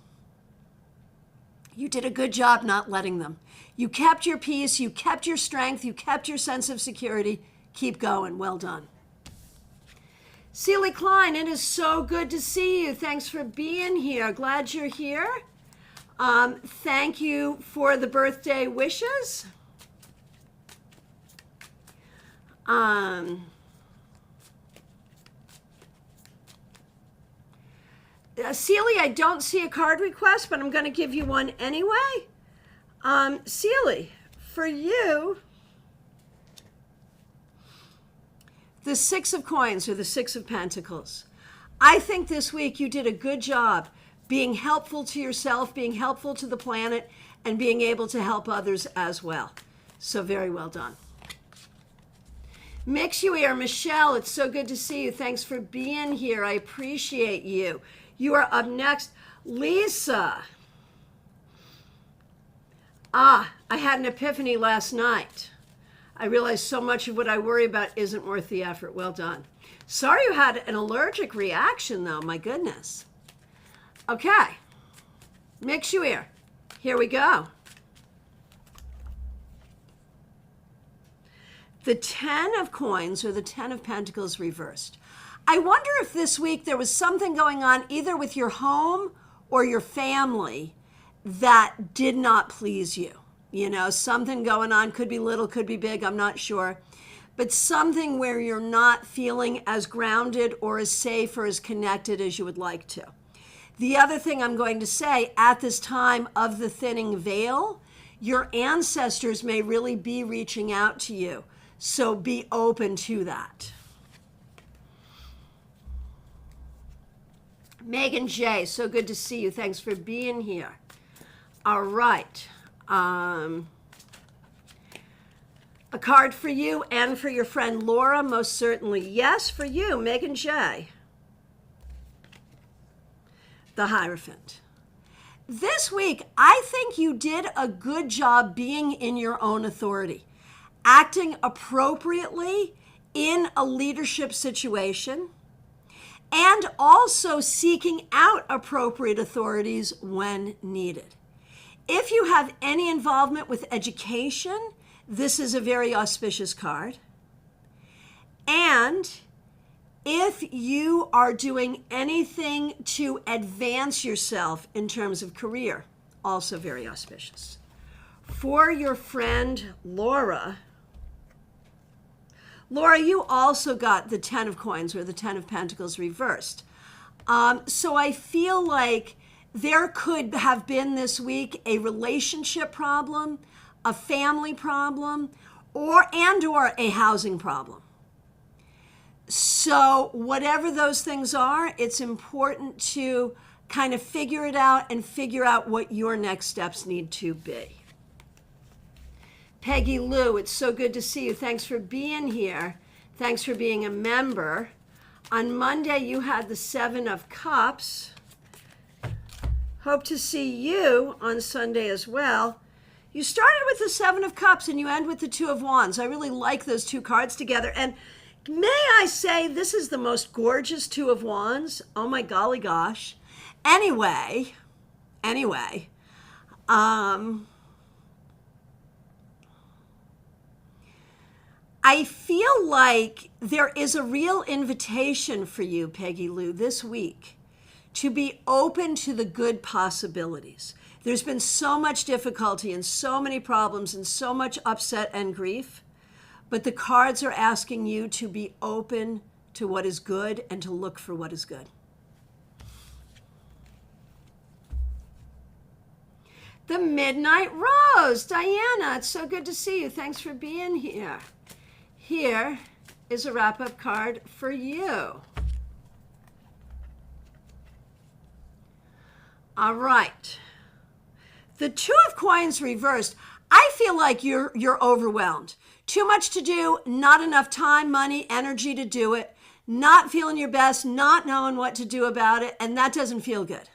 You did a good job not letting them. You kept your peace, you kept your strength, you kept your sense of security. Keep going. Well done. Celie Klein, it is so good to see you. Thanks for being here. Glad you're here. Thank you for the birthday wishes. Celie, I don't see a card request, but I'm going to give you one anyway. Celie, for you, the 6 of coins or the 6 of pentacles. I think this week you did a good job being helpful to yourself, being helpful to the planet, and being able to help others as well. So very well done. Mixuir, Michelle, it's so good to see you. Thanks for being here. I appreciate you. You are up next. Lisa. I had an epiphany last night. I realized so much of what I worry about isn't worth the effort. Well done. Sorry you had an allergic reaction, though. My goodness. Okay. Mixuir. Here we go. The 10 of coins or the 10 of pentacles reversed. I wonder if this week there was something going on either with your home or your family that did not please you. You know, something going on, could be little, could be big, I'm not sure. But something where you're not feeling as grounded or as safe or as connected as you would like to. The other thing I'm going to say, at this time of the thinning veil, your ancestors may really be reaching out to you. So be open to that. Megan J, so good to see you. Thanks for being here. All right. A card for you and for your friend Laura, most certainly. Yes, for you, Megan J. The Hierophant. This week, I think you did a good job being in your own authority, acting appropriately in a leadership situation, and also seeking out appropriate authorities when needed. If you have any involvement with education, this is a very auspicious card. And if you are doing anything to advance yourself in terms of career, also very auspicious. For your friend Laura, you also got the 10 of coins or the 10 of pentacles reversed. So I feel like there could have been this week a relationship problem, a family problem, or a housing problem. So whatever those things are, it's important to kind of figure it out and figure out what your next steps need to be. Peggy Lou, it's so good to see you. Thanks for being here. Thanks for being a member. On Monday, you had the 7 of Cups. Hope to see you on Sunday as well. You started with the 7 of Cups and you end with the 2 of Wands. I really like those two cards together. And may I say, this is the most gorgeous 2 of Wands. Oh my golly gosh. Anyway, I feel like there is a real invitation for you, Peggy Lou, this week to be open to the good possibilities. There's been so much difficulty and so many problems and so much upset and grief, but the cards are asking you to be open to what is good and to look for what is good. The Midnight Rose. Diana, it's so good to see you. Thanks for being here. Here is a wrap-up card for you. All right. The Two of Coins reversed. I feel like you're overwhelmed. Too much to do, not enough time, money, energy to do it, not feeling your best, not knowing what to do about it, and that doesn't feel good.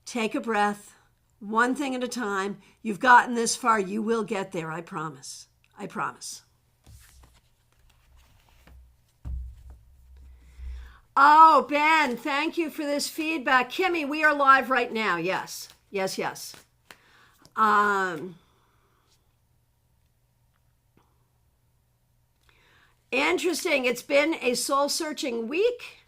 Take a breath, one thing at a time. You've gotten this far. You will get there, I promise. I promise. Oh, Ben, thank you for this feedback. Kimmy, we are live right now. Yes, yes, yes. Interesting. It's been a soul-searching week.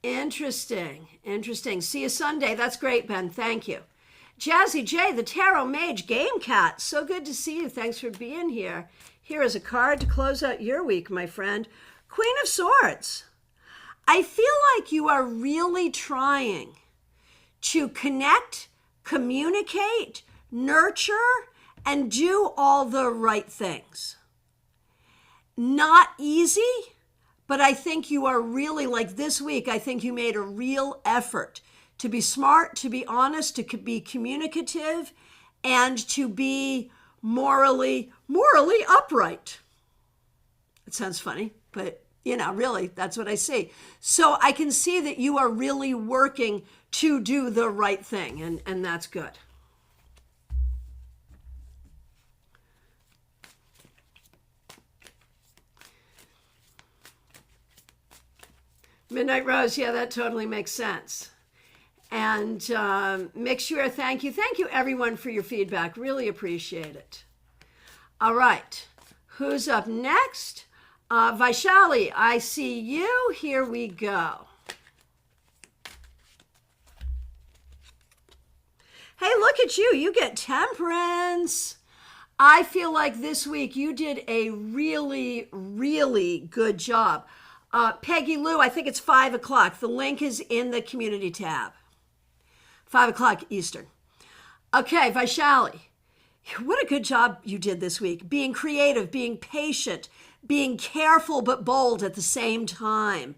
Interesting. See you Sunday. That's great, Ben. Thank you. Jazzy J, the Tarot Mage, Game Cat. So good to see you. Thanks for being here. Here is a card to close out your week, my friend. Queen of Swords. I feel like you are really trying to connect, communicate, nurture, and do all the right things. Not easy, but I think you are really, like this week, I think you made a real effort to be smart, to be honest, to be communicative, and to be morally upright. It sounds funny, but really, that's what I see. So I can see that you are really working to do the right thing, and that's good. Midnight Rose, yeah, that totally makes sense. And Mixture, thank you. Thank you, everyone, for your feedback. Really appreciate it. All right. Who's up next? Vaishali, I see you. Here we go. Hey, look at you. You get Temperance. I feel like this week you did a really, really good job. Peggy Lou, I think it's 5 o'clock. The link is in the community tab. 5 o'clock Eastern. Okay, Vaishali, what a good job you did this week. Being creative, being patient, being careful but bold at the same time.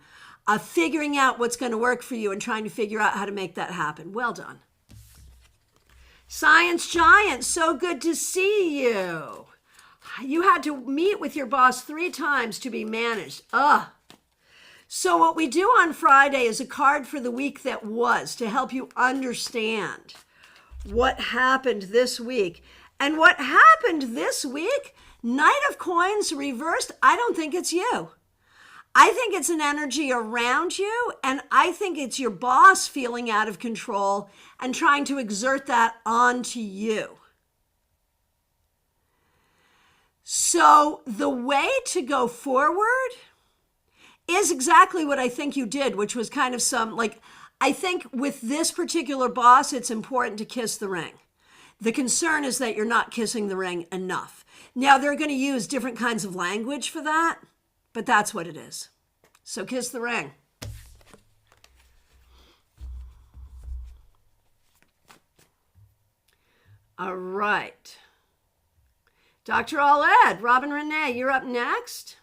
Figuring out what's going to work for you and trying to figure out how to make that happen. Well done. Science Giant, so good to see you. You had to meet with your boss 3 times to be managed. So what we do on Friday is a card for the week that was to help you understand what happened this week. And what happened this week, Knight of Coins reversed, I don't think it's you. I think it's an energy around you, and I think it's your boss feeling out of control and trying to exert that onto you. So the way to go forward is exactly what I think you did, which was kind of I think with this particular boss, it's important to kiss the ring. The concern is that you're not kissing the ring enough. Now, they're going to use different kinds of language for that, but that's what it is. So kiss the ring. All right. Dr. Aled, Robin Renee, you're up next.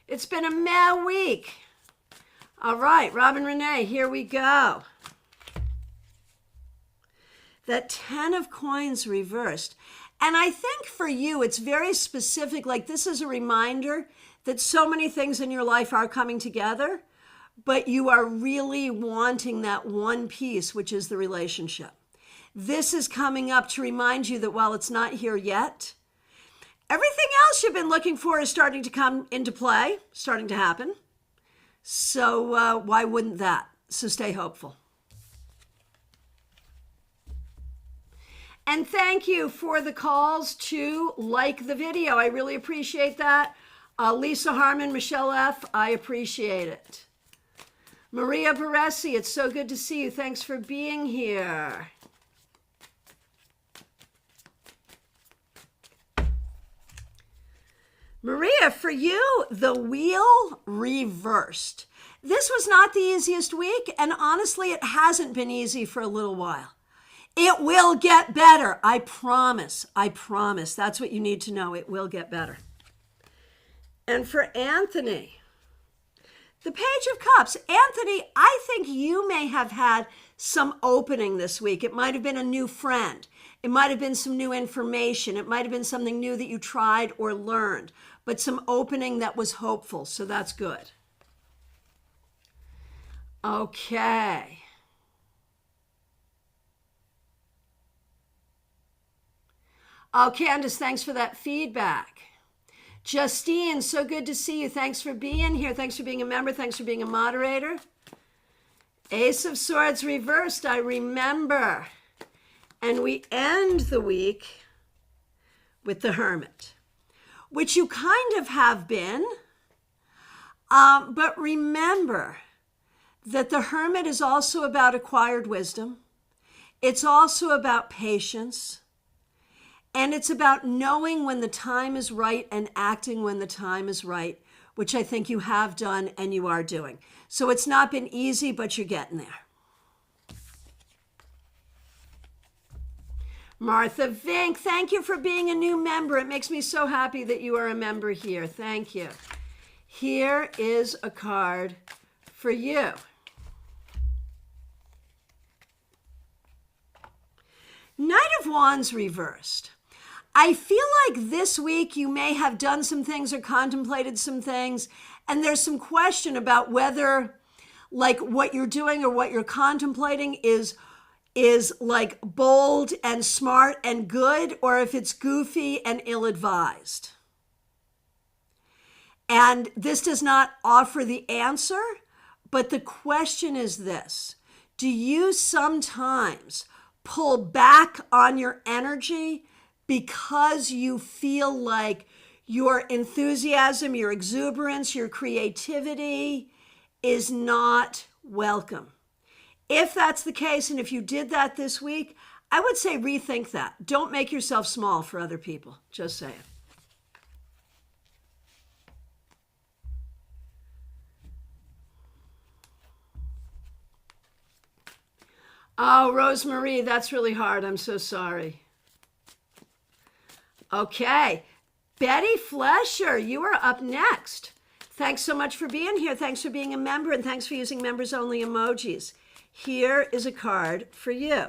It's been a meh week. All right, Robin Renee, here we go. That 10 of Coins reversed. And I think for you, it's very specific. Like this is a reminder that so many things in your life are coming together, but you are really wanting that one piece, which is the relationship. This is coming up to remind you that while it's not here yet, everything else you've been looking for is starting to come into play, starting to happen. So why wouldn't that? So stay hopeful. And thank you for the calls to like the video. I really appreciate that. Lisa Harmon, Michelle F., I appreciate it. Maria Baresi, it's so good to see you. Thanks for being here. Maria, for you, the wheel reversed. This was not the easiest week, and honestly, it hasn't been easy for a little while. It will get better. I promise. I promise. That's what you need to know. It will get better. And for Anthony, the Page of Cups. Anthony, I think you may have had some opening this week. It might have been a new friend. It might have been some new information. It might have been something new that you tried or learned, but some opening that was hopeful. So that's good. Okay. Oh, Candace, thanks for that feedback. Justine, so good to see you. Thanks for being here. Thanks for being a member. Thanks for being a moderator. Ace of Swords reversed, I remember. And we end the week with the Hermit, which you kind of have been. But remember that the Hermit is also about acquired wisdom. It's also about patience. And it's about knowing when the time is right and acting when the time is right, which I think you have done and you are doing. So it's not been easy, but you're getting there. Martha Vink, thank you for being a new member. It makes me so happy that you are a member here. Thank you. Here is a card for you. Knight of Wands reversed. I feel like this week you may have done some things or contemplated some things, and there's some question about whether like what you're doing or what you're contemplating is like bold and smart and good, or if it's goofy and ill-advised. And this does not offer the answer, but the question is this: do you sometimes pull back on your energy because you feel like your enthusiasm, your exuberance, your creativity is not welcome? If that's the case, and if you did that this week, I would say rethink that. Don't make yourself small for other people. Just saying. Oh, Rosemarie, that's really hard. I'm so sorry. Okay, Betty Flesher, you are up next. Thanks so much for being here. Thanks for being a member, and thanks for using members-only emojis. Here is a card for you.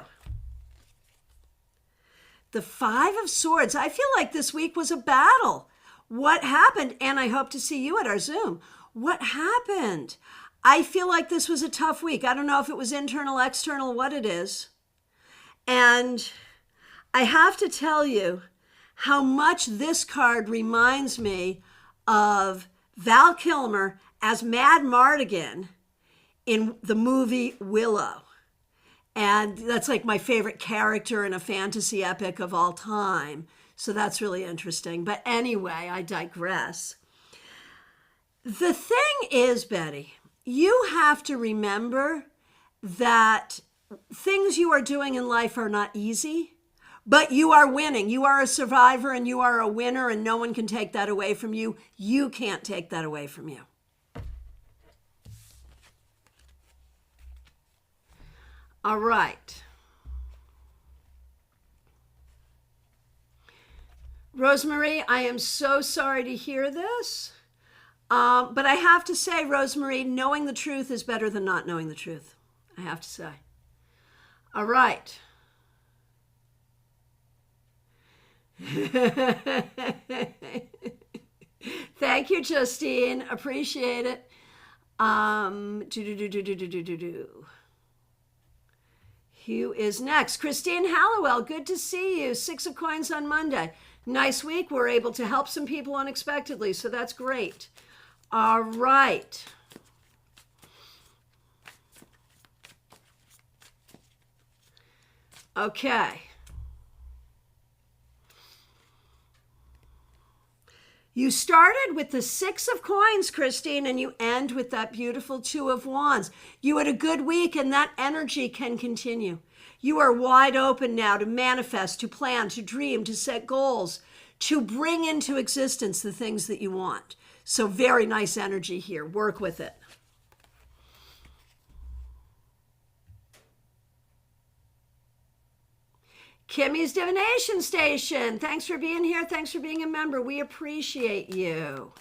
The Five of Swords. I feel like this week was a battle. What happened? And I hope to see you at our Zoom. What happened? I feel like this was a tough week. I don't know if it was internal, external, what it is. And I have to tell you how much this card reminds me of Val Kilmer as Mad Mardigan in the movie Willow. And that's like my favorite character in a fantasy epic of all time. So that's really interesting. But anyway, I digress. The thing is, Betty, you have to remember that things you are doing in life are not easy. But you are winning. You are a survivor and you are a winner, and no one can take that away from you. You can't take that away from you. All right. Rosemarie, I am so sorry to hear this. But I have to say, Rosemarie, knowing the truth is better than not knowing the truth. I have to say. All right. Thank you, Justine. Appreciate it. Who is next? Christine Hallowell. Good to see you. 6 of Coins on Monday. Nice week. We're able to help some people unexpectedly, so that's great. All right. Okay. You started with the 6 of coins, Christine, and you end with that beautiful 2 of wands. You had a good week, and that energy can continue. You are wide open now to manifest, to plan, to dream, to set goals, to bring into existence the things that you want. So very nice energy here. Work with it. Kimmy's Divination Station. Thanks for being here. Thanks for being a member. We appreciate you.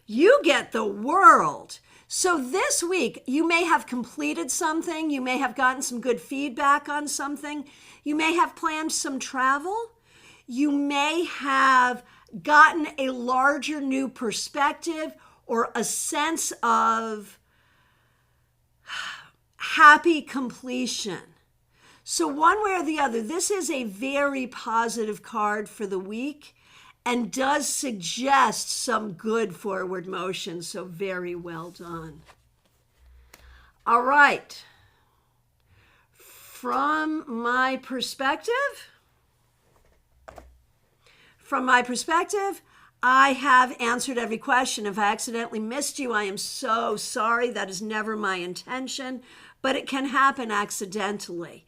You get the World. So this week, you may have completed something. You may have gotten some good feedback on something. You may have planned some travel. You may have gotten a larger new perspective or a sense of happy completion. So one way or the other, this is a very positive card for the week and does suggest some good forward motion. So very well done. All right. From my perspective, I have answered every question. If I accidentally missed you, I am so sorry. That is never my intention, but it can happen accidentally.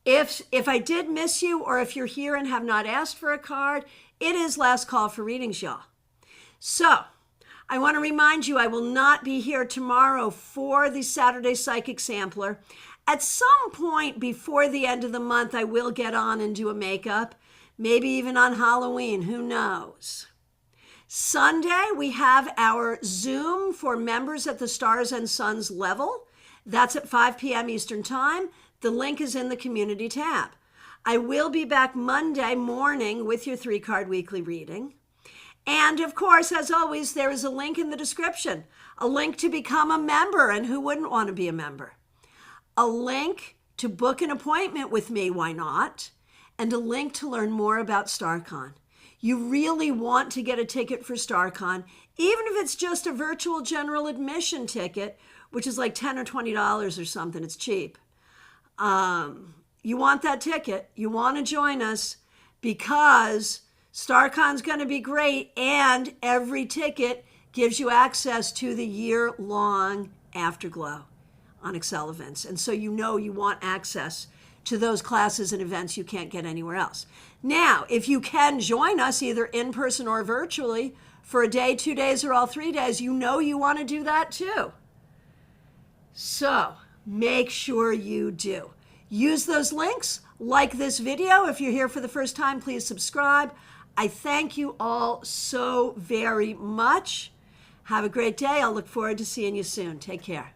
If I did miss you, or if you're here and have not asked for a card, it is last call for readings, y'all. So I want to remind you, I will not be here tomorrow for the Saturday Psychic Sampler. At some point before the end of the month, I will get on and do a makeup, maybe even on Halloween, who knows? Sunday, we have our Zoom for members at the Stars and Suns level. That's at 5 p.m. Eastern Time. The link is in the community tab. I will be back Monday morning with your 3-card weekly reading. And of course, as always, there is a link in the description, a link to become a member, and who wouldn't want to be a member? A link to book an appointment with me, why not? And a link to learn more about StaarCon. You really want to get a ticket for StaarCon, even if it's just a virtual general admission ticket, which is like $10 or $20 or something. It's cheap. You want that ticket. You want to join us because StaarCon's going to be great, and every ticket gives you access to the year-long Afterglow on Excel events. And so you know you want access to those classes and events you can't get anywhere else. Now, if you can join us either in person or virtually for a day, 2 days, or all 3 days, you know you want to do that too. So make sure you do. Use those links, like this video. If you're here for the first time, please subscribe. I thank you all so very much. Have a great day. I'll look forward to seeing you soon. Take care.